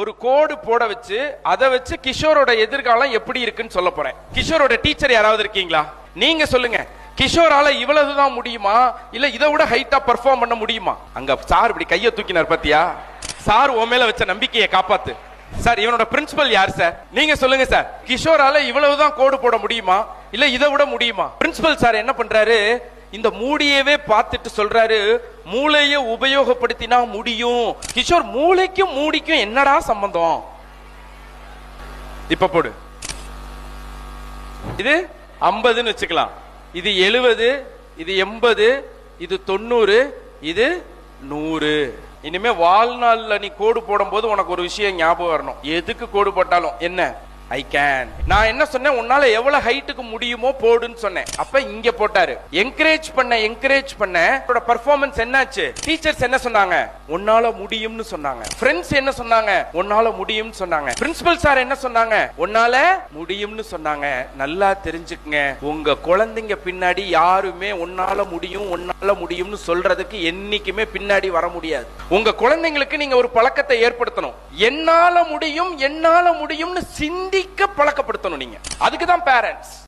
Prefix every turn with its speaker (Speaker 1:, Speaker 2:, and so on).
Speaker 1: ஒரு கோடு போட வச்சு அதை வச்சு கிஷோரோட எதிர்காலம் எப்படி இருக்குன்னு சொல்ல போறேன். கிஷோரோட டீச்சர் யாராவது இருக்கீங்களா? நீங்க சொல்லுங்க, கிஷோரால இவ்வளவுதான் முடியுமா இல்ல இதை விட ஹைட்டா பெர்ஃபார்ம் பண்ண முடியுமா? அங்க சார் இப்படி கையை தூக்கினார் பாத்தியா? சார் உன் மேல வச்ச நம்பிக்கையை காப்பாத்து. சார் இவனோட பிரின்சிபல் யார் சார்? நீங்க சொல்லுங்க சார், கிஷோரால இவ்வளவுதான் கோடு போட முடியுமா இல்ல இதை விட முடியுமா? பிரின்சிபல் சார் என்ன பண்றாரு, இந்த மூடியவே பார்த்துட்டு சொல்றாரு, மூளையை உபயோகப்படுத்தினா முடியும். கிஷோர், மூளைக்கும் மூடிக்கும் என்னடா சம்பந்தம்? இப்ப போடு. இது 50ன்னு வச்சுக்கலாம், இது 70, இது 80, இது 90, இது 100. இனிமே வாழ்நாள்ல நீ கோடு போடும் போது உனக்கு ஒரு விஷயம் ஞாபகம் வரணும். எதுக்கு கோடு போட்டாலும் என்ன, ஐ கேன். நான் என்ன சொன்னேன், உன்னால எவ்வளவு ஹைட்டுக்கு முடியுமோ போடுன்னு சொன்னேன். அப்ப இங்க போட்டாரு. என்கரேஜ் பண்ண பெர்ஃபார்மன்ஸ் என்னாச்சு? டீச்சர்ஸ் என்ன சொன்னாங்க, உன்னால முடியும்னு சொன்னாங்க. ஃப்ரெண்ட்ஸ் என்ன சொன்னாங்க, உன்னால முடியும்னு சொன்னாங்க. பிரின்சிபல் சார் என்ன சொன்னாங்க, உன்னால முடியும்னு சொன்னாங்க. நல்லா தெரிஞ்சுக்குங்க, உங்க குழந்தைங்க பின்னாடி யாருமே உன்னால முடியும்னு சொல்றதுக்கு என்னைக்குமே பின்னாடி வர முடியாது. உங்க குழந்தைங்களுக்கு நீங்க ஒரு பழக்கத்தை ஏற்படுத்தணும். என்னால முடியும்னு சிந்திக்க பழக்கப்படுத்தணும் நீங்க. அதுக்குதான் பேரண்ட்ஸ்.